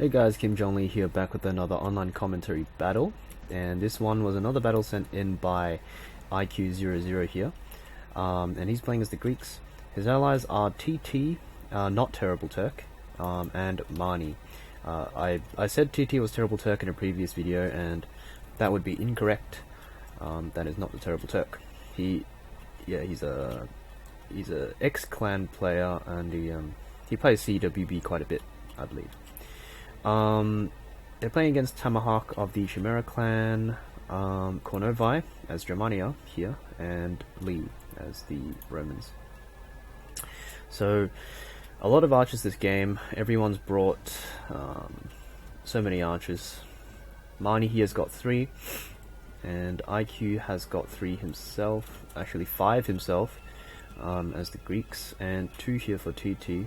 Hey guys, Kim Jong Lee here, back with another online commentary battle, and this one was another battle sent in by IQ00 here, and he's playing as the Greeks. His allies are TT, not Terrible Turk, and Mani. I said TT was Terrible Turk in a previous video, and that would be incorrect. That is not the Terrible Turk. He's a ex-clan player, and he plays CWB quite a bit, I believe. They're playing against Tomahawk of the Chimera clan, Kornovi as Germania here, and Lee as the Romans. So, a lot of archers this game. Everyone's brought so many archers. Mani here has got 3, and IQ has got 3 himself, actually 5 himself, as the Greeks, and 2 here for TT.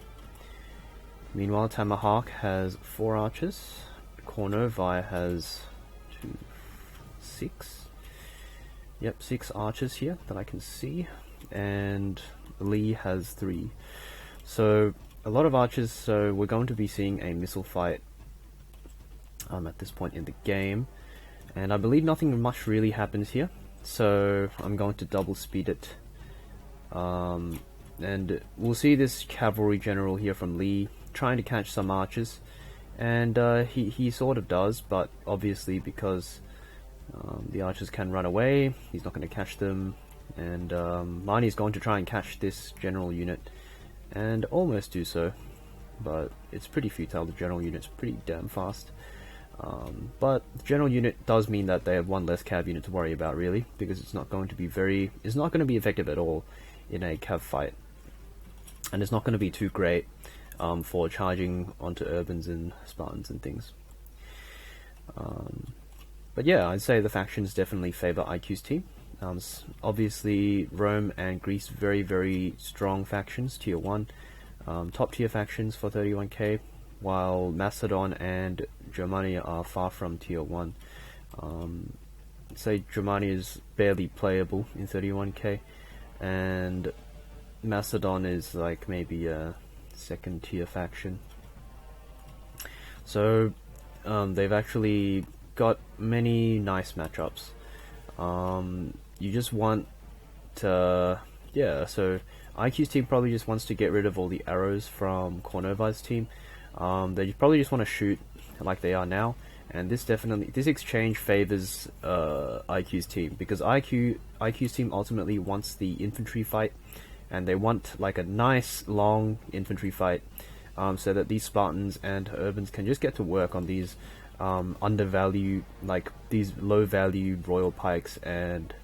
Meanwhile, Tomahawk has 4 archers. Kornovi has 6. Yep, 6 archers here that I can see. And Lee has 3. So, a lot of archers, so we're going to be seeing a missile fight at this point in the game. And I believe nothing much really happens here. So, I'm going to double speed it. And we'll see this cavalry general here from Lee trying to catch some archers, and he sort of does, but obviously because the archers can run away, he's not going to catch them, and Mani's going to try and catch this general unit, and almost do so, but it's pretty futile. The general unit's pretty damn fast, but the general unit does mean that they have one less cav unit to worry about, really, because it's not going to be effective at all in a cav fight, and it's not going to be too great for charging onto Urbans and Spartans and things. But yeah, I'd say the factions definitely favor IQ's team. Obviously, Rome and Greece, very, very strong factions, tier 1. Top tier factions for 31k, while Macedon and Germania are far from tier 1. Say Germania is barely playable in 31k, and Macedon is like maybe a second tier faction. So they've actually got many nice matchups. You just want to, so IQ's team probably just wants to get rid of all the arrows from Kornovi's team. They probably just want to shoot like they are now, and this exchange favors IQ's team, because IQ's team ultimately wants the infantry fight, and they want like a nice long infantry fight, so that these Spartans and Urbans can just get to work on these undervalued, like these low value royal pikes and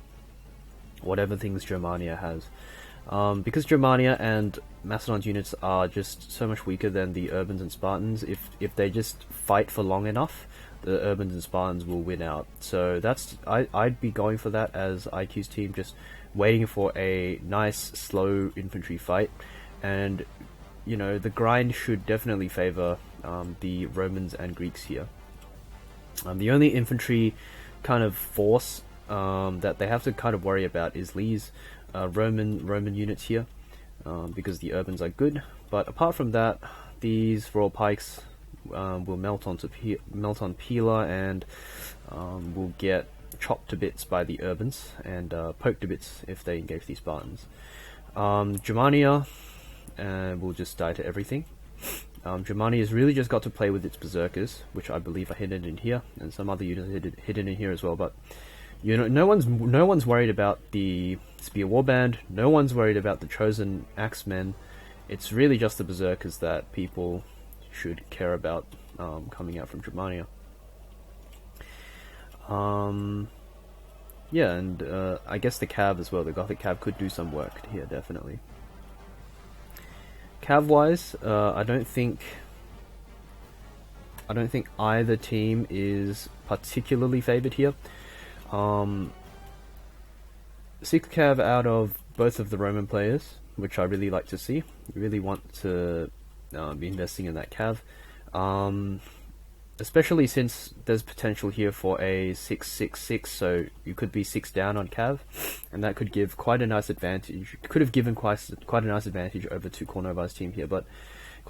whatever things Germania has. Because Germania and Macedon's units are just so much weaker than the Urbans and Spartans, if they just fight for long enough, the Urbans and Spartans will win out. So I'd be going for that as IQ's team, just waiting for a nice slow infantry fight, and you know, the grind should definitely favor the Romans and Greeks here. The only infantry kind of force that they have to kind of worry about is Lee's Roman units here, because the Urbans are good, but apart from that, these royal pikes will melt on Pila, and will get chopped to bits by the Urbans, and poked to bits if they engage these Spartans. Germania will just die to everything. Germania has really just got to play with its berserkers, which I believe are hidden in here, and some other units are hidden in here as well, but you know, no one's worried about the Spear Warband, no one's worried about the Chosen Axemen. It's really just the berserkers that people should care about coming out from Germania. Yeah, and I guess the Cav as well, the Gothic Cav could do some work here, definitely. Cav-wise, I don't think either team is particularly favoured here. 6 Cav out of both of the Roman players, which I really like to see. Really want to be investing in that Cav. Especially since there's potential here for a 6-6-6, so you could be 6 down on Cav, and that could give quite a nice advantage. Could have given quite a nice advantage over to Kornovi's team here, but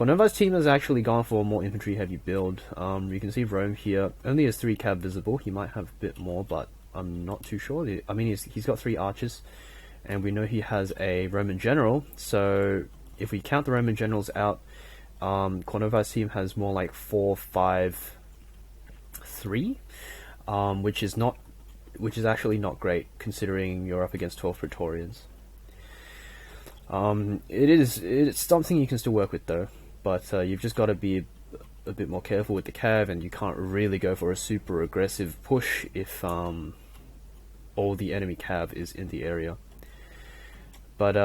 Cornova's team has actually gone for a more infantry-heavy build. You can see Rome here only has 3 cav visible. He might have a bit more, but I'm not too sure. I mean, he's got 3 archers, and we know he has a Roman general. So if we count the Roman generals out, Cornova's team has more like 4, 5, 3, which is actually not great considering you're up against 12 Praetorians. It's something you can still work with though, but you've just got to be a bit more careful with the cav, and you can't really go for a super aggressive push if all the enemy cav is in the area. But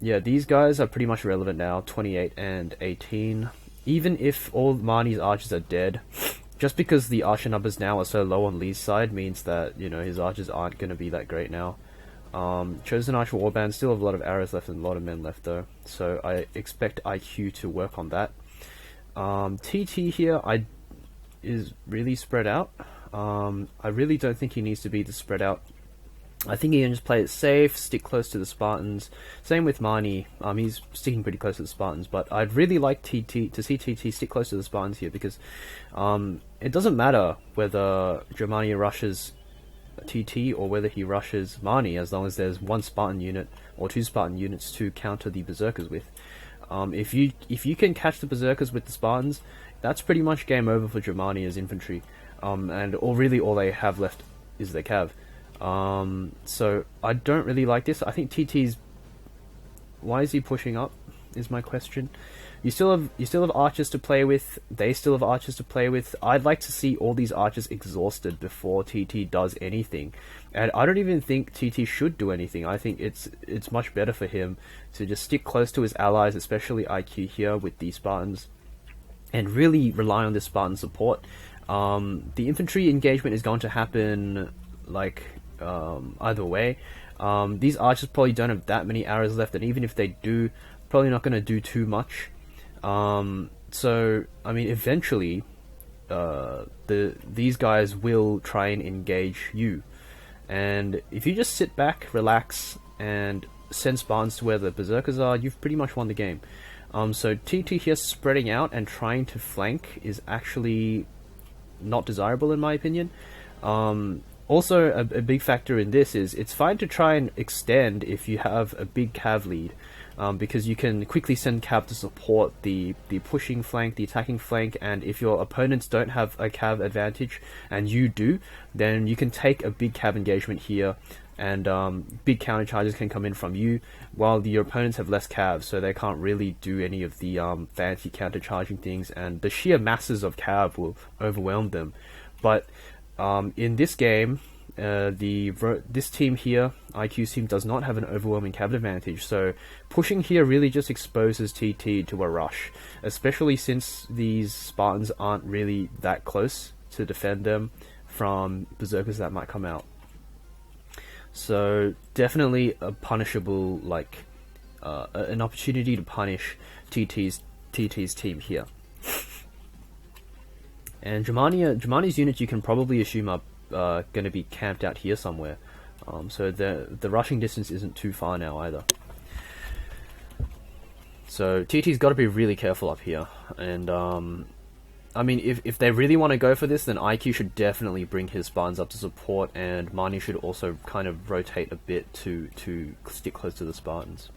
yeah, these guys are pretty much relevant now, 28 and 18. Even if all Marnie's archers are dead, just because the archer numbers now are so low on Lee's side means that, you know, his archers aren't going to be that great now. Chosen Archer Warband still have a lot of arrows left and a lot of men left though, so I expect IQ to work on that. TT here is really spread out. I really don't think he needs to be the spread out. I think he can just play it safe, stick close to the Spartans. Same with Marnie. He's sticking pretty close to the Spartans, but I'd really like to see TT stick close to the Spartans here, because it doesn't matter whether Germania rushes TT or whether he rushes Marnie, as long as there's 1 Spartan unit or 2 Spartan units to counter the Berserkers with. If you can catch the Berserkers with the Spartans, that's pretty much game over for Germania's infantry, and all they have left is their cav. So I don't really like this. I think TT's... Why is he pushing up, is my question. You still have archers to play with. They still have archers to play with. I'd like to see all these archers exhausted before TT does anything. And I don't even think TT should do anything. I think it's much better for him to just stick close to his allies, especially IQ here with the Spartans, and really rely on the Spartan support. The infantry engagement is going to happen like either way. These archers probably don't have that many arrows left, and even if they do, probably not going to do too much. So I mean, eventually these guys will try and engage you, and if you just sit back, relax, and send Spartans to where the Berserkers are, you've pretty much won the game. So TT here spreading out and trying to flank is actually not desirable in my opinion. Also, a big factor in this is it's fine to try and extend if you have a big cav lead, because you can quickly send cav to support the pushing flank, the attacking flank, and if your opponents don't have a cav advantage and you do, then you can take a big cav engagement here, and big counter charges can come in from you, while your opponents have less cav, so they can't really do any of the fancy counter charging things, and the sheer masses of cav will overwhelm them. But in this game, this team here, IQ's team, does not have an overwhelming cav advantage, so pushing here really just exposes TT to a rush, especially since these Spartans aren't really that close to defend them from Berserkers that might come out. So definitely a punishable, like an opportunity to punish TT's team here. And Germania's units, you can probably assume, are going to be camped out here somewhere. So the rushing distance isn't too far now either. So TT's got to be really careful up here. And I mean, if they really want to go for this, then IQ should definitely bring his Spartans up to support, and Marnie should also kind of rotate a bit to stick close to the Spartans.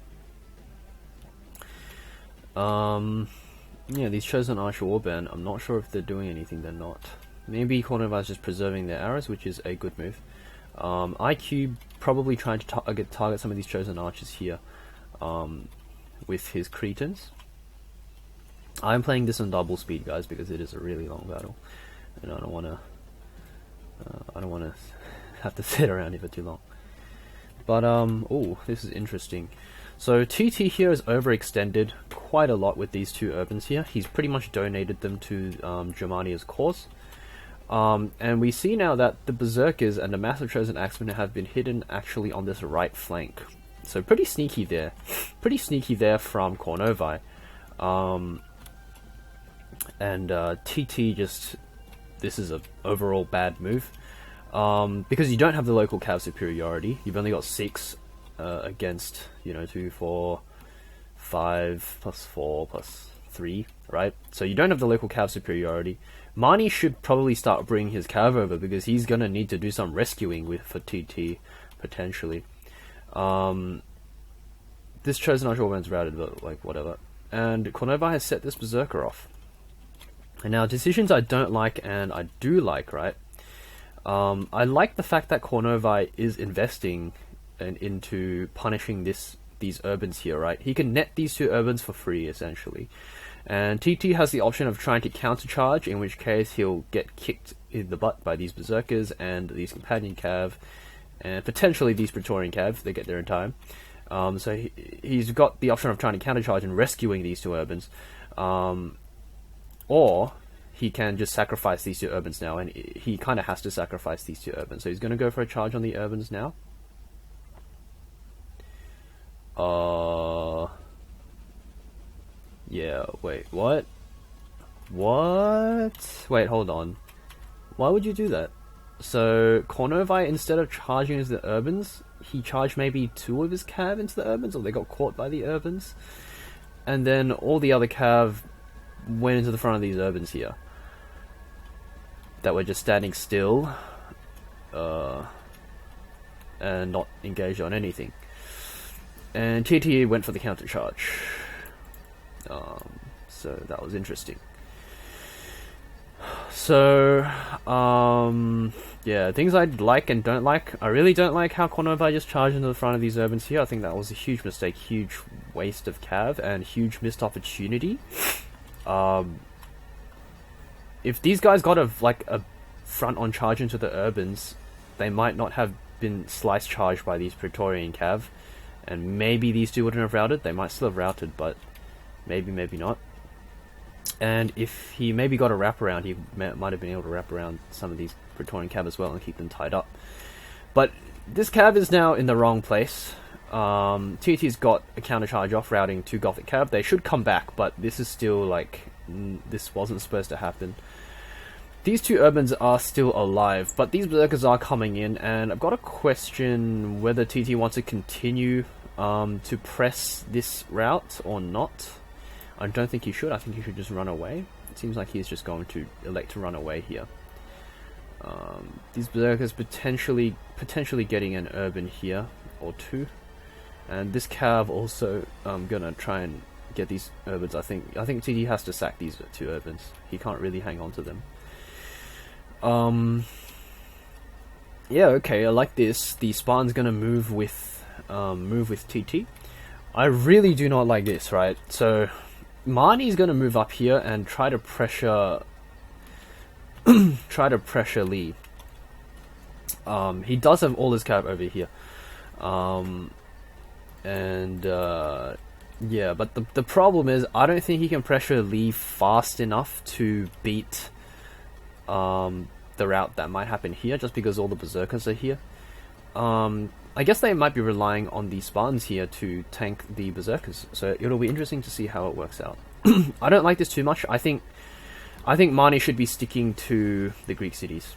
Yeah, these Chosen Archer Warband, I'm not sure if they're doing anything, they're not. Maybe Cornova's just preserving their arrows, which is a good move. IQ probably trying to target some of these Chosen Archers here with his Cretans. I'm playing this on double speed, guys, because it is a really long battle, and I don't want to have to sit around here for too long. But oh, this is interesting. So TT here is overextended quite a lot with these 2 urbans here. He's pretty much donated them to Germania's cause. And we see now that the Berserkers and the Massive Chosen Axemen have been hidden actually on this right flank. So pretty sneaky there. Pretty sneaky there from Kornovi. And TT just... This is a overall bad move. Because you don't have the local cav superiority. You've only got 6 against, you know, 2, 4, 5 plus 4 plus 3, right? So you don't have the local cav superiority. Marnie should probably start bringing his cav over because he's gonna need to do some rescuing for TT, potentially. This chosen archer warband's routed, but like whatever. And Kornova has set this berserker off. And now decisions I don't like and I do like, right? I like the fact that Kornova is investing into punishing these urbans here, right? He can net these 2 urbans for free, essentially. And TT has the option of trying to countercharge, in which case he'll get kicked in the butt by these berserkers and these companion cav, and potentially these Praetorian cav if they get there in time. So he's got the option of trying to countercharge and rescuing these 2 urbans. Or he can just sacrifice these 2 urbans now, and he kind of has to sacrifice these 2 urbans. So he's going to go for a charge on the urbans now. Yeah, wait, what? What? Wait, hold on. Why would you do that? So, Kornovi, instead of charging into the urbans, he charged maybe 2 of his cav into the urbans, or they got caught by the urbans. And then all the other cav went into the front of these urbans here. That were just standing still. And not engaged on anything. And TT went for the counter charge. So that was interesting. So, yeah, things I like and don't like. I really don't like how Kornova just charged into the front of these urbans here. I think that was a huge mistake, huge waste of cav, and huge missed opportunity. If these guys got a front-on charge into the urbans, they might not have been slice charged by these Praetorian cav, and maybe these 2 wouldn't have routed. They might still have routed, but maybe not. And if he maybe got a wraparound, he might have been able to wrap around some of these Praetorian cav as well and keep them tied up. But this cav is now in the wrong place. TT's got a counter charge off, routing 2 Gothic cav. They should come back, but this is still like, this wasn't supposed to happen. These 2 urbans are still alive, but these berserkers are coming in, and I've got a question whether TT wants to continue to press this route or not. I don't think he should. I think he should just run away. It seems like he's just going to elect to run away here. These berserkers potentially getting an urban here or 2, and this cav also gonna try and get these urbans. I think TT has to sack these 2 urbans. He can't really hang on to them. Yeah, okay, I like this. The Spartan's gonna move with TT. I really do not like this, right? So Marnie's gonna move up here and try to pressure Lee. He does have all his cav over here. Yeah, but the problem is I don't think he can pressure Lee fast enough to beat the route that might happen here, just because all the berserkers are here. I guess they might be relying on the Spartans here to tank the berserkers, so it'll be interesting to see how it works out. I don't like this too much. I think Marnie should be sticking to the Greek cities,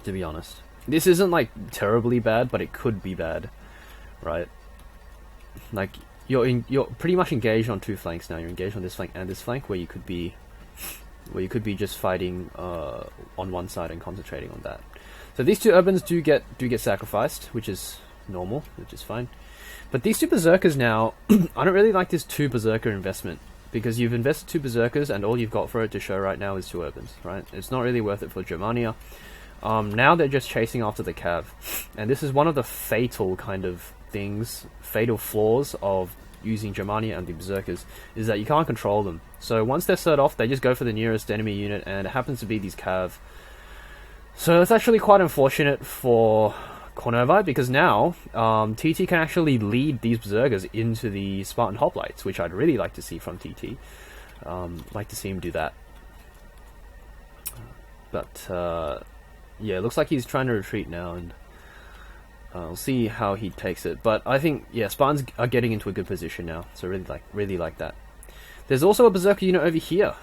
to be honest. This isn't like terribly bad, but it could be bad, right? Like you're pretty much engaged on 2 flanks now. You're engaged on this flank and this flank, where you could be just fighting on one side and concentrating on that. So these 2 urbans do get sacrificed, which is normal, which is fine. But these 2 berserkers now, I don't really like this 2 berserker investment, because you've invested 2 berserkers and all you've got for it to show right now is 2 urbans, right? It's not really worth it for Germania. Now they're just chasing after the cav, and this is one of the fatal kind of things, fatal flaws of using Germania and the berserkers, is that you can't control them. So once they're set off, they just go for the nearest enemy unit, and it happens to be these cav. So it's actually quite unfortunate for Kornova, because now TT can actually lead these berserkers into the Spartan hoplites, which I'd really like to see from TT. Like to see him do that. But yeah, it looks like he's trying to retreat now, and we'll see how he takes it. But I think, yeah, Spartans are getting into a good position now, so really like that. There's also a berserker unit over here,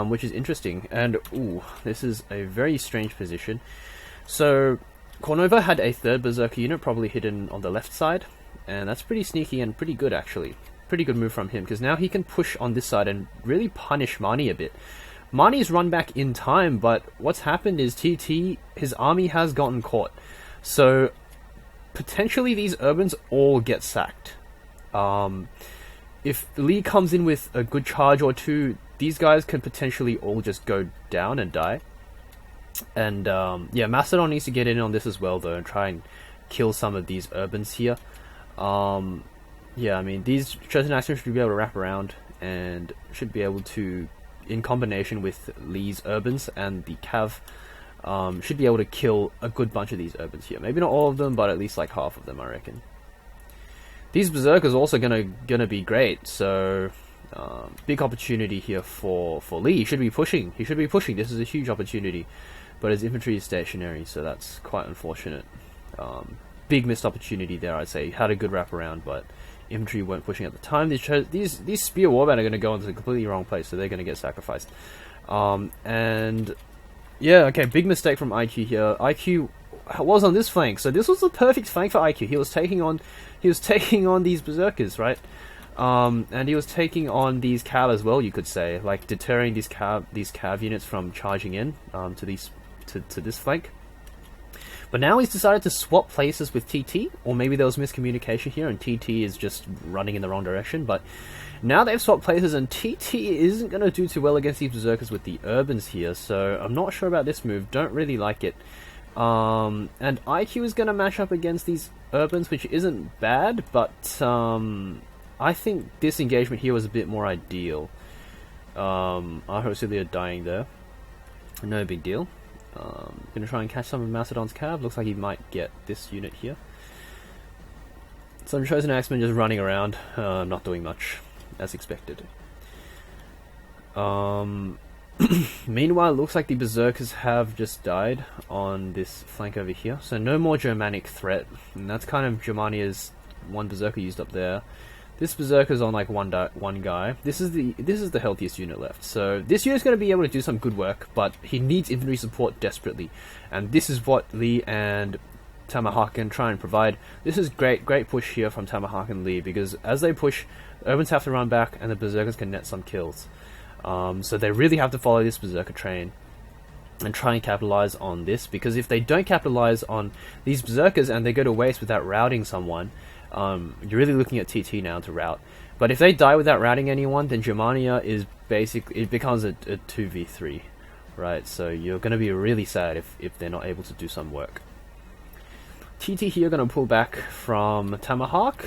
which is interesting, and ooh, this is a very strange position. So Kornova had a 3rd berserker unit probably hidden on the left side, and that's pretty sneaky and pretty good actually. pretty good move from him, because now he can push on this side and really punish Marnie a bit. Marnie's run back in time, but what's happened is TT, his army has gotten caught. So, potentially these Urbans all get sacked. If Lee comes in with a good charge or two, these guys can potentially all just go down and die. And, yeah, Mastodon needs to get in on this as well, though, and try and kill some of these Urbans here. Yeah, I mean, these Chosen Axemen should be able to wrap around, and should be able to, in combination with Lee's Urbans and the Cav, should be able to kill a good bunch of these Urbans here. Maybe not all of them, but at least like half of them, I reckon. These Berserkers also gonna be great, so big opportunity here for Lee. He should be pushing. This is a huge opportunity, but his infantry is stationary, so that's quite unfortunate. Big missed opportunity there, I'd say. He had a good wraparound, but infantry weren't pushing at the time. These Spear Warband are going to go into the completely wrong place, so they're going to get sacrificed. And yeah, okay, big mistake from IQ here. IQ was on this flank, so this was the perfect flank for IQ. He was taking on these Berserkers, right? And he was taking on these Cav as well, you could say, like deterring these Cav units from charging in to this flank. But now he's decided to swap places with TT, or maybe there was miscommunication here and TT is just running in the wrong direction, but now they've swapped places and TT isn't going to do too well against these Berserkers with the Urbans here, so I'm not sure about this move, don't really like it. And IQ is going to match up against these Urbans, which isn't bad, but I think this engagement here was a bit more ideal. Arho dying there, no big deal. Gonna try and catch some of Mastodon's Cav. Looks like he might get this unit here. Some Chosen Axemen just running around, not doing much, as expected. Meanwhile, it looks like the Berserkers have just died on this flank over here, so no more Germanic threat, and that's kind of Germania's one Berserker used up there. This Berserker's on like one guy. This is the healthiest unit left. So this unit's going to be able to do some good work, but he needs infantry support desperately. And this is what Lee and Tamahawk can try and provide. This is great push here from Tamahawk and Lee, because as they push, the Urbans have to run back and the Berserkers can net some kills. So they really have to follow this Berserker train and try and capitalize on this, because if they don't capitalize on these Berserkers and they go to waste without routing someone, you're really looking at TT now to route. But if they die without routing anyone, then Germania is basically, it becomes a 2v3, right? So you're going to be really sad if they're not able to do some work. TT here going to pull back from Tamahawk.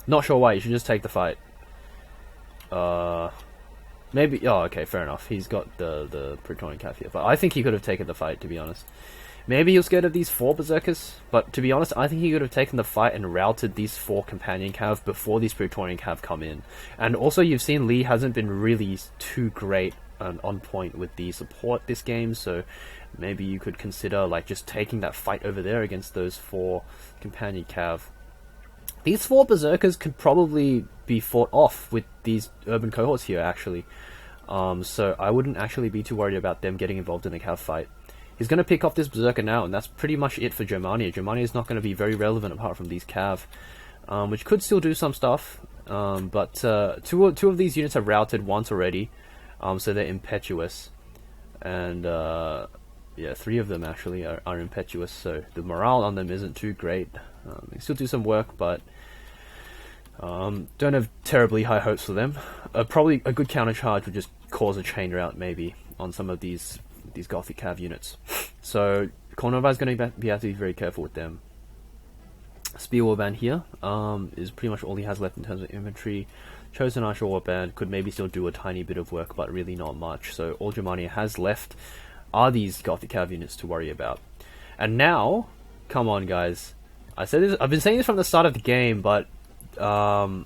Not sure why, you should just take the fight. Maybe, oh okay, fair enough. He's got the Praetorian Cav here, but I think he could have taken the fight, to be honest. Maybe he was scared of these 4 Berserkers, but to be honest, I think he could have taken the fight and routed these 4 Companion Cav before these Praetorian Cav come in. And also, you've seen Lee hasn't been really too great and on point with the support this game, so maybe you could consider like just taking that fight over there against those 4 Companion Cav. These 4 Berserkers could probably be fought off with these urban cohorts here, actually. So I wouldn't actually be too worried about them getting involved in a Cav fight. He's going to pick off this Berserker now, and that's pretty much it for Germania. Germania is not going to be very relevant apart from these Cav, which could still do some stuff, but two of these units have routed once already, so they're impetuous. And yeah, 3 of them actually are impetuous, so the morale on them isn't too great. They still do some work, but don't have terribly high hopes for them. Probably a good countercharge would just cause a chain rout, maybe, on some of these Gothic Cav units. So Kornova is going to have to be very careful with them. Spear Warband here is pretty much all he has left in terms of inventory. Chosen Archer Warband could maybe still do a tiny bit of work, but really not much. So all Germania has left are these Gothic Cav units to worry about. And now, come on guys, I've been saying this from the start of the game, but the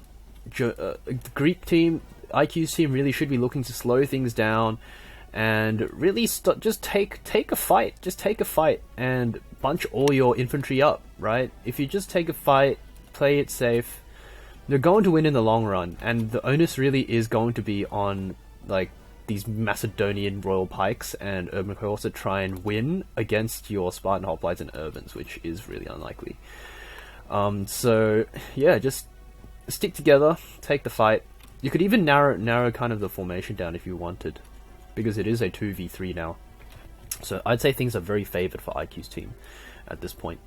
Greek team, IQ's team, really should be looking to slow things down and really just take a fight. Just take a fight and bunch all your infantry up, right? If you just take a fight, play it safe, they're going to win in the long run, and the onus really is going to be on like these Macedonian royal pikes and urban cohorts to try and win against your Spartan hoplites and urbans, which is really unlikely. So yeah, just stick together, take the fight. You could even narrow kind of the formation down if you wanted, because it is a 2v3 now. So I'd say things are very favoured for IQ's team at this point.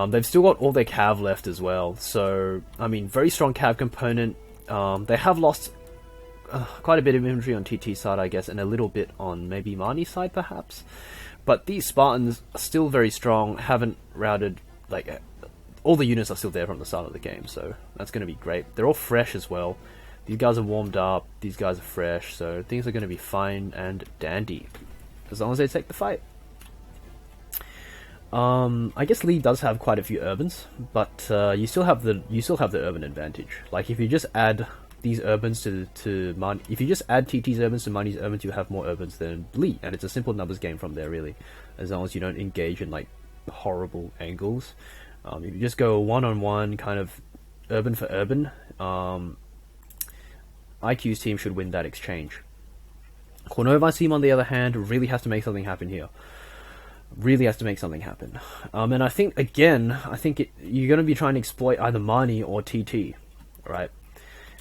They've still got all their cav left as well, so I mean, very strong cav component. They have lost quite a bit of inventory on TT's side, I guess, and a little bit on maybe Marnie's side, perhaps. But these Spartans are still very strong, haven't routed, like, all the units are still there from the start of the game, so that's going to be great. They're all fresh as well. These guys are warmed up, these guys are fresh, so things are going to be fine and dandy, as long as they take the fight. I guess Lee does have quite a few urbans, but you still have the urban advantage. Like, if you just add these urbans to Marnie, if you just add TT's urbans to Marnie's urbans, you have more urbans than Lee, and it's a simple numbers game from there, really, as long as you don't engage in like horrible angles. If you just go one-on-one, kind of urban for urban, IQ's team should win that exchange. Cornova's team, on the other hand, really has to make something happen here. Really has to make something happen. And I think, again, you're going to be trying to exploit either Marnie or TT, right?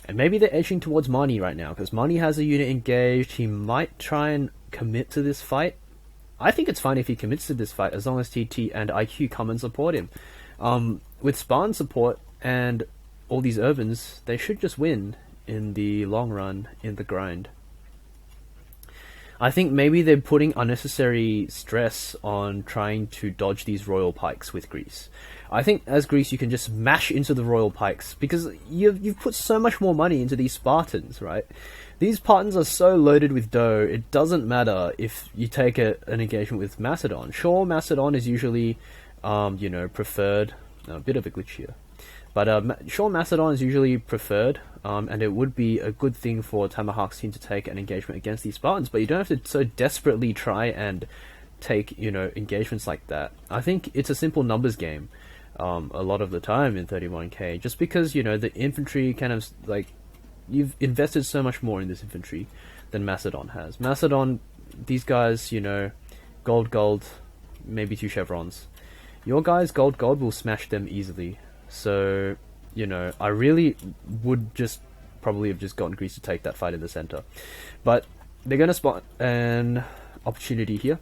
And maybe they're edging towards Marnie right now, because Marnie has a unit engaged. He might try and commit to this fight. I think it's fine if he commits to this fight, as long as TT and IQ come and support him. With Spartan support and all these urbans, they should just win in the long run, in the grind. I think maybe they're putting unnecessary stress on trying to dodge these royal pikes with Greece. I think as Greece you can just mash into the royal pikes, because you've put so much more money into these Spartans, right? These Spartans are so loaded with dough, it doesn't matter if you take an engagement with Macedon. Sure, Macedon is usually, preferred. A bit of a glitch here. But sure, Macedon is usually preferred, and it would be a good thing for Tamahawk's team to take an engagement against these Spartans, but you don't have to so desperately try and take, engagements like that. I think it's a simple numbers game a lot of the time in 31k, just because, the infantry kind of, like, you've invested so much more in this infantry than Macedon has. Macedon, these guys, gold, maybe 2 chevrons. Your guys, gold will smash them easily. So, I really would just probably have just gotten Greece to take that fight in the center. But they're going to spot an opportunity here.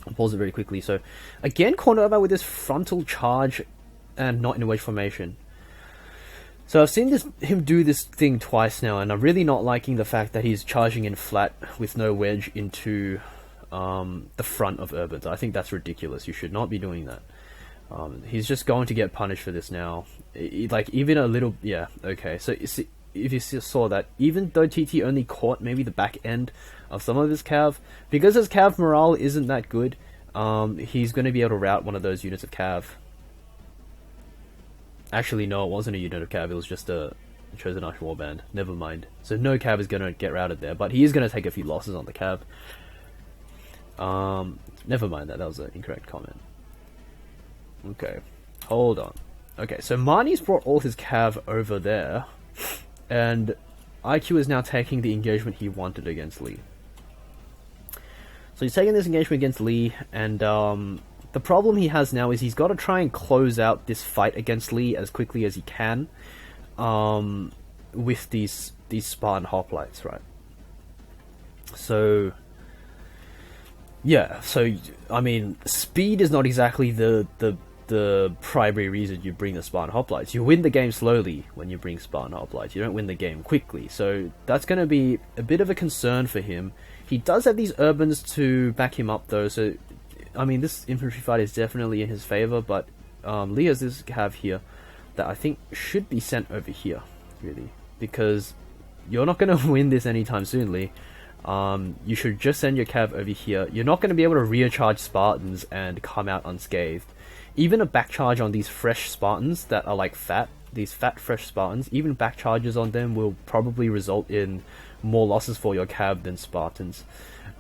I'll pause it very quickly. So, again, Cornova with this frontal charge and not in a wedge formation. So I've seen him do this thing twice now, and I'm really not liking the fact that he's charging in flat with no wedge into the front of Urbans. I think that's ridiculous. You should not be doing that. He's just going to get punished for this now. Like, even a little... Yeah, okay. So, if you saw that, even though TT only caught maybe the back end of some of his cav, because his cav morale isn't that good, he's going to be able to route one of those units of cav. Actually, no, it wasn't a unit of cav, it was just a Chosen Arch Warband. Never mind. So no cav is going to get routed there, but he is going to take a few losses on the cav. Never mind that was an incorrect comment. Okay, hold on. Okay, so Marnie's brought all his cav over there, and IQ is now taking the engagement he wanted against Lee. So he's taking this engagement against Lee, and the problem he has now is he's got to try and close out this fight against Lee as quickly as he can, with these Spartan hoplites, right? So, yeah, so, I mean, speed is not exactly the primary reason you bring the Spartan hoplites. You win the game slowly when you bring Spartan hoplites. You don't win the game quickly. So that's going to be a bit of a concern for him. He does have these urbans to back him up, though. So, I mean, this infantry fight is definitely in his favor. But Lee has this cav here that I think should be sent over here, really, because you're not going to win this anytime soon, Lee. You should just send your cav over here. You're not going to be able to recharge Spartans and come out unscathed. Even a back charge on these fresh Spartans that are like fat, these fat fresh Spartans, even back charges on them will probably result in more losses for your cav than Spartans.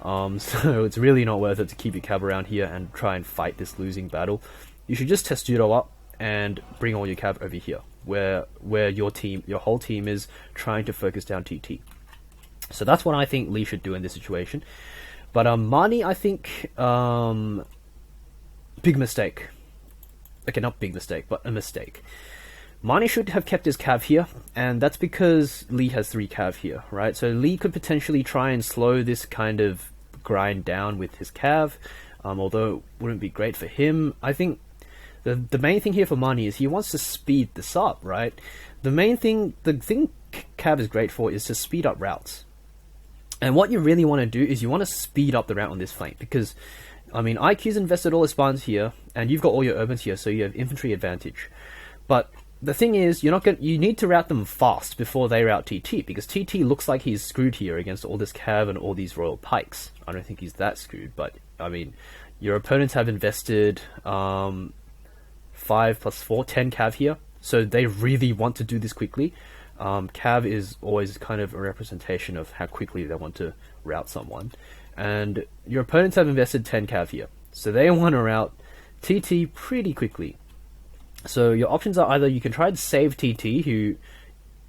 So it's really not worth it to keep your cav around here and try and fight this losing battle. You should just testudo up and bring all your cav over here, where your whole team is trying to focus down TT. So that's what I think Lee should do in this situation. But Marnie, I think, big mistake. Okay, not big mistake, but a mistake. Mani should have kept his cav here, and that's because Lee has 3 cav here, right? So Lee could potentially try and slow this kind of grind down with his cav, although it wouldn't be great for him. I think the main thing here for Mani is he wants to speed this up, right? The thing cav is great for is to speed up routes. And what you really want to do is you want to speed up the route on this flank, because, I mean, IQ's invested all his spawns here, and you've got all your urbans here, so you have infantry advantage. But the thing is, you need to route them fast before they route TT, because TT looks like he's screwed here against all this cav and all these royal pikes. I don't think he's that screwed, but, I mean, your opponents have invested 5 plus 4, 10 cav here, so they really want to do this quickly. Cav is always kind of a representation of how quickly they want to route someone. And your opponents have invested 10 cav here, so they want to route TT pretty quickly. So your options are either you can try and save TT, who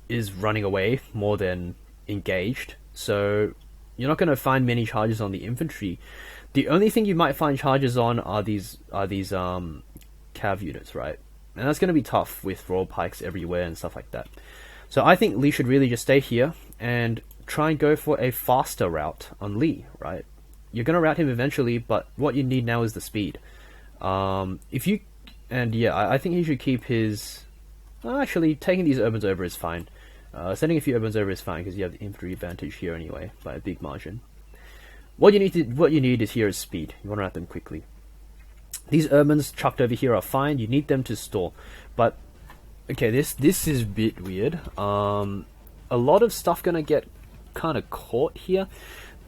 is running away more than engaged, so you're not going to find many charges on the infantry. The only thing you might find charges on are these cav units, right? And that's going to be tough with royal pikes everywhere and stuff like that. So I think Lee should really just stay here and try and go for a faster route on Lee, right? You're going to route him eventually, but what you need now is the speed. I think he should keep his... actually, taking these urbans over is fine. Sending a few urbans over is fine, because you have the infantry advantage here anyway, by a big margin. What you need is here is speed. You want to route them quickly. These urbans chucked over here are fine. You need them to stall. But, okay, this is a bit weird. A lot of stuff gonna get kind of caught here.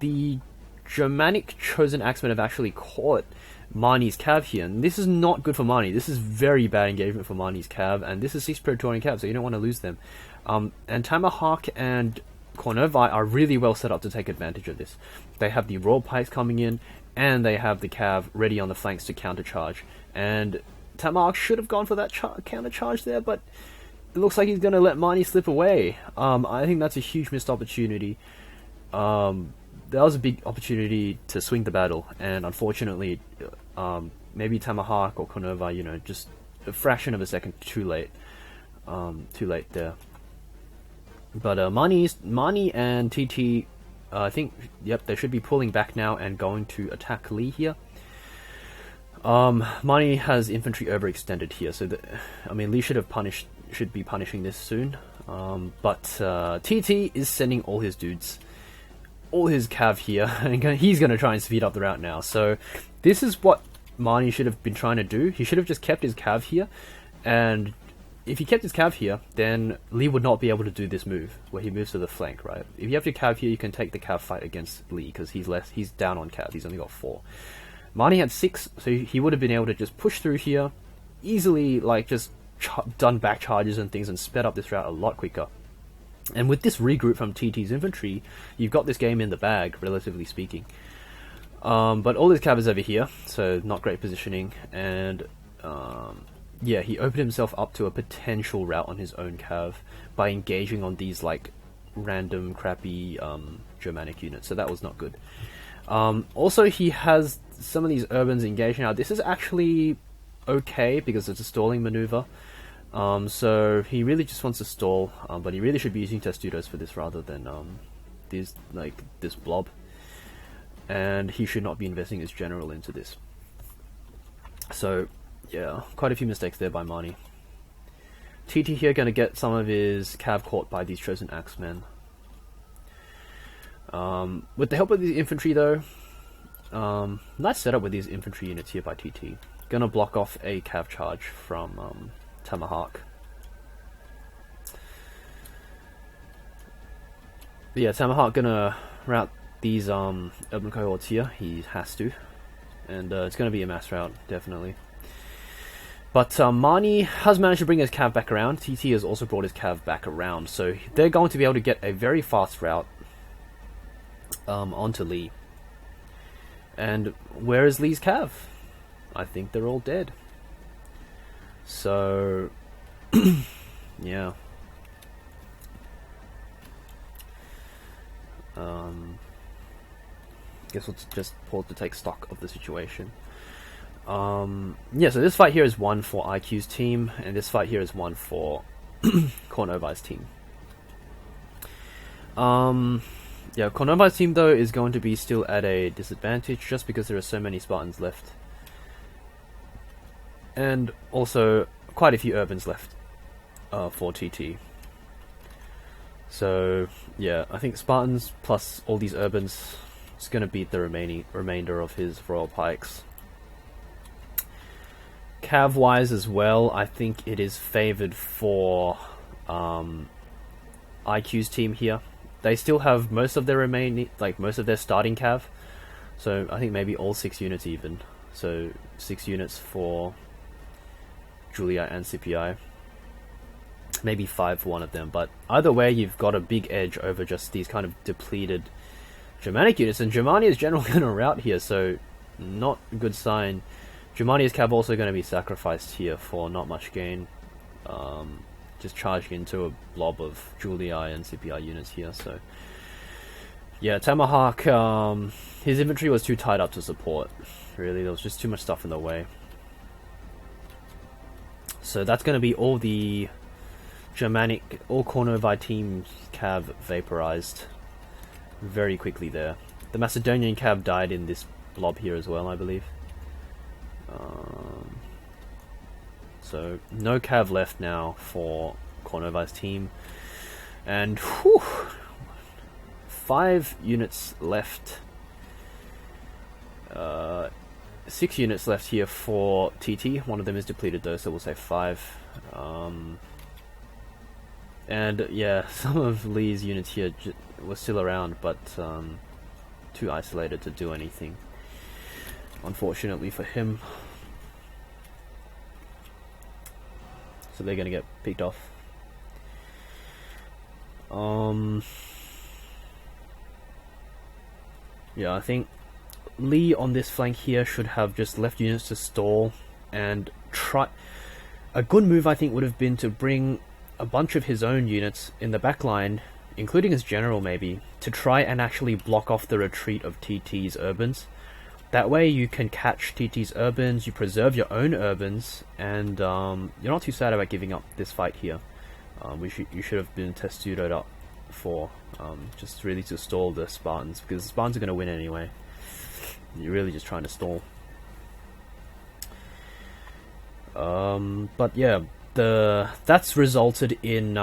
The Germanic Chosen Axemen have actually caught Mani's cav here, and this is not good for Mani. This is very bad engagement for Mani's cav, and this is 6 Praetorian cav, so you don't want to lose them. And Tomahawk and Kornovi are really well set up to take advantage of this. They have the royal pikes coming in, and they have the cav ready on the flanks to countercharge. And Tomahawk should have gone for that countercharge there, but it looks like he's going to let Mani slip away. I think that's a huge missed opportunity. That was a big opportunity to swing the battle, and unfortunately, maybe Tomahawk or Kornova, just a fraction of a second too late. Too late there. But Mani and TT, I think, yep, they should be pulling back now and going to attack Lee here. Mani has infantry overextended here, so Lee should be punishing this soon. But TT is sending all his dudes, all his cav here, and he's going to try and speed up the route now. So this is what Mani should have been trying to do. He should have just kept his cav here, and if he kept his cav here, then Lee would not be able to do this move, where he moves to the flank, right? If you have your cav here, you can take the cav fight against Lee, because he's down on cav, he's only got 4. Mani had 6, so he would have been able to just push through here, easily, just done back charges and things, and sped up this route a lot quicker. And with this regroup from TT's infantry, you've got this game in the bag, relatively speaking. But all his cav is over here, so not great positioning, and yeah, he opened himself up to a potential route on his own cav by engaging on these random crappy Germanic units, so that was not good. Also, he has some of these urbans engaged. Now this is actually okay because it's a stalling maneuver, so he really just wants to stall, but he really should be using Testudos for this rather than this blob, and he should not be investing his general into this. So yeah, quite a few mistakes there by Mani. TT here going to get some of his cav caught by these Chosen Axemen. With the help of the infantry though, nice setup with these infantry units here by TT. Gonna block off a cav charge from Tomahawk. But yeah, Tomahawk gonna route these urban cohorts here. He has to, and it's gonna be a mass route, definitely. But Mani has managed to bring his cav back around. TT has also brought his cav back around, so they're going to be able to get a very fast route onto Lee. And where is Lee's cav? I think they're all dead. So yeah. Guess we'll just pause to take stock of the situation. Yeah, so this fight here is 1 for IQ's team, and this fight here is 1 for Cornova's team. Yeah, Cornova's team though is going to be still at a disadvantage just because there are so many Spartans left. And also quite a few Urbans left for TT. So yeah, I think Spartans plus all these Urbans is going to beat the remainder of his Royal Pikes. Cav wise as well, I think it is favoured for IQ's team here. They still have most of their most of their starting cav, so I think maybe all 6 units even. So 6 units for Julia and CPI. Maybe 5 for one of them, but either way you've got a big edge over just these kind of depleted Germanic units, and Germania's general going to rout here, so not a good sign. Germania's cav also going to be sacrificed here for not much gain. Just charging into a blob of Julia and CPI units here, so yeah, Tomahawk, his inventory was too tied up to support, really. There was just too much stuff in the way. So that's going to be all the Germanic, all Cornovae team cav vaporized very quickly there. The Macedonian cav died in this blob here as well, I believe. So no cav left now for Cornova's team, and 5 units left. 6 units left here for TT. One of them is depleted though, so we'll say 5. And yeah, some of Lee's units here were still around, but too isolated to do anything, unfortunately for him. So they're going to get picked off. Yeah, I think Lee on this flank here should have just left units to stall and try. A good move, I think, would have been to bring a bunch of his own units in the back line, including his general maybe, to try and actually block off the retreat of TT's Urbans. That way you can catch TT's Urbans, you preserve your own Urbans, and you're not too sad about giving up this fight here. You should have been testudoed up for just really to stall the Spartans, because the Spartans are going to win anyway. You're really just trying to stall. But yeah, that's resulted in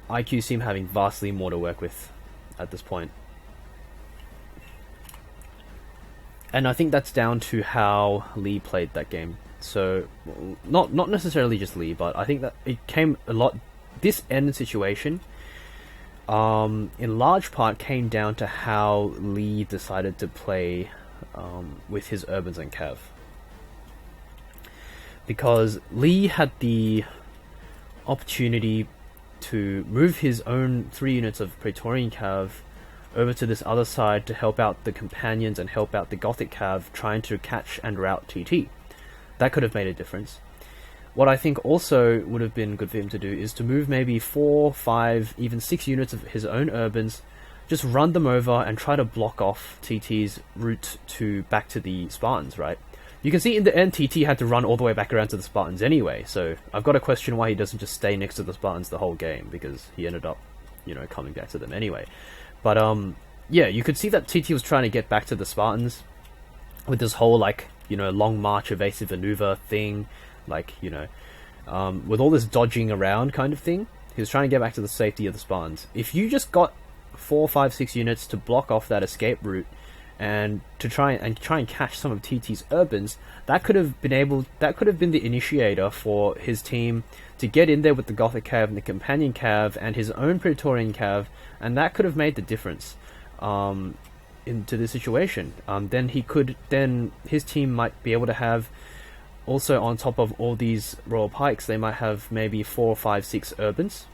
IQ's team having vastly more to work with at this point. And I think that's down to how Lee played that game. So, not necessarily just Lee, but I think that it came a lot... This end situation, in large part, came down to how Lee decided to play with his Urbans and Cav. Because Lee had the opportunity to move his own 3 units of Praetorian Cav over to this other side to help out the companions and help out the Gothic Cav trying to catch and rout TT. That could have made a difference. What I think also would have been good for him to do is to move maybe 4, 5, even 6 units of his own Urbans, just run them over and try to block off TT's route back to the Spartans, right? You can see in the end TT had to run all the way back around to the Spartans anyway, so I've got to question why he doesn't just stay next to the Spartans the whole game, because he ended up, coming back to them anyway. But yeah, you could see that TT was trying to get back to the Spartans with this whole long march evasive maneuver thing, with all this dodging around kind of thing. He was trying to get back to the safety of the Spartans. If you just got 4, 5, 6 units to block off that escape route and to try and catch some of TT's Urbans, that could have been the initiator for his team to get in there with the Gothic Cav and the Companion Cav and his own Praetorian Cav, and that could have made the difference into the situation. Then his team might be able to have, also on top of all these Royal Pikes, they might have maybe 4, 5, 6 Urbans.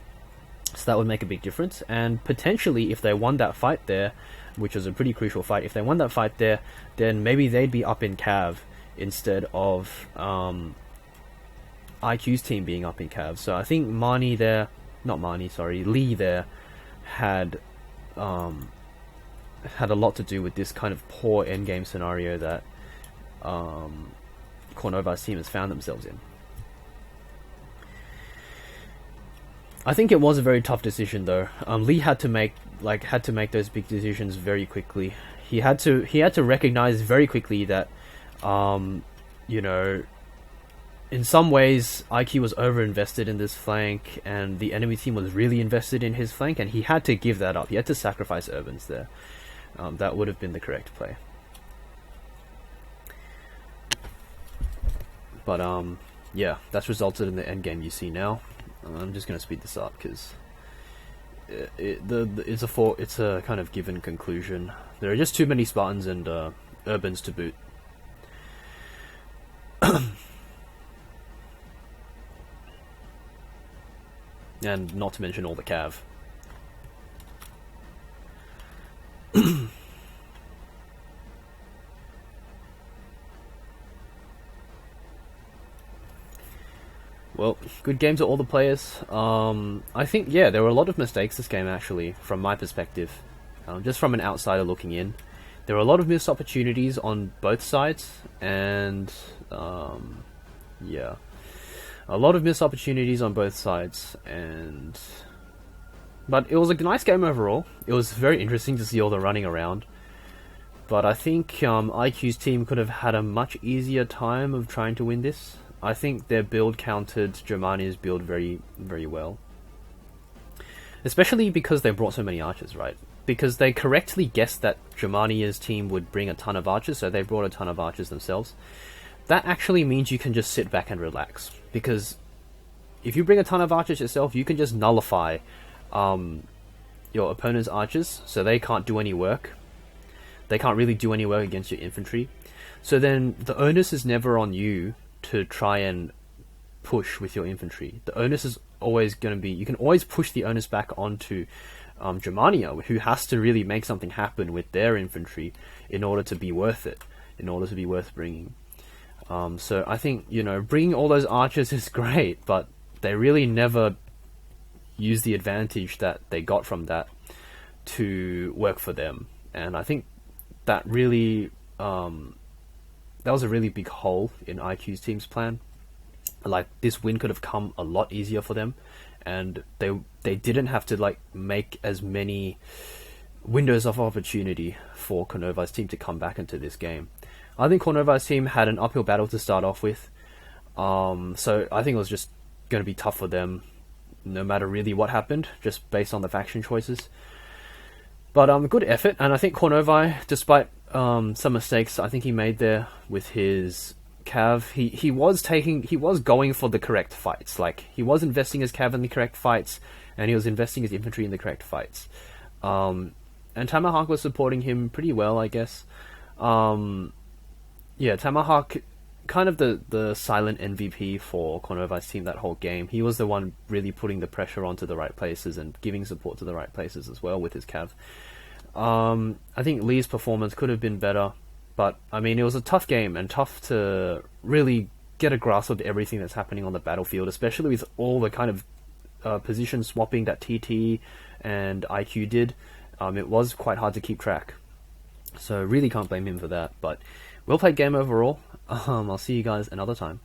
So that would make a big difference, and potentially if they won that fight there, which was a pretty crucial fight, if they won that fight there, then maybe they'd be up in Cav instead of IQ's team being up in Cav. So I think Lee there had a lot to do with this kind of poor endgame scenario that Cornova's team has found themselves in. I think it was a very tough decision though. Lee had to make those big decisions very quickly. He had to recognize very quickly that, um, you know, in some ways, IQ was overinvested in this flank, and the enemy team was really invested in his flank, and he had to give that up. He had to sacrifice Urbans there. That would have been the correct play. But yeah, that's resulted in the end game you see now. I'm just gonna speed this up because it's a kind of given conclusion. There are just too many Spartans and Urbans to boot. And not to mention all the cav. Well, good game to all the players. I think, yeah, there were a lot of mistakes this game, actually, from my perspective. Just from an outsider looking in. There were a lot of missed opportunities on both sides, and, yeah. A lot of missed opportunities on both sides, but it was a nice game overall. It was very interesting to see all the running around. But I think IQ's team could have had a much easier time of trying to win this. I think their build countered Germania's build very, very well. Especially because they brought so many archers, right? Because they correctly guessed that Germania's team would bring a ton of archers, so they brought a ton of archers themselves. That actually means you can just sit back and relax. Because if you bring a ton of archers yourself, you can just nullify your opponent's archers, so they can't do any work. They can't really do any work against your infantry. So then the onus is never on you to try and push with your infantry. The onus is always going to be, you can always push the onus back onto Germania, who has to really make something happen with their infantry in order to be worth it, in order to be worth bringing. So I think, bringing all those archers is great, but they really never use the advantage that they got from that to work for them. And I think that really, that was a really big hole in IQ's team's plan. Like, this win could have come a lot easier for them, and they didn't have to make as many windows of opportunity for Cornova's team to come back into this game. I think Cornova's team had an uphill battle to start off with, so I think it was just going to be tough for them, no matter really what happened, just based on the faction choices. But good effort, and I think Cornova, despite some mistakes I think he made there with his cav, he was going for the correct fights. Like, he was investing his cav in the correct fights, and he was investing his infantry in the correct fights. And Tomahawk was supporting him pretty well, I guess. Yeah, Tomahawk, kind of the silent MVP for Cornova's team that whole game. He was the one really putting the pressure onto the right places and giving support to the right places as well with his cav. I think Lee's performance could have been better, but I mean, it was a tough game and tough to really get a grasp of everything that's happening on the battlefield, especially with all the kind of position swapping that TT and IQ did. It was quite hard to keep track, so really can't blame him for that. But well played game overall. I'll see you guys another time.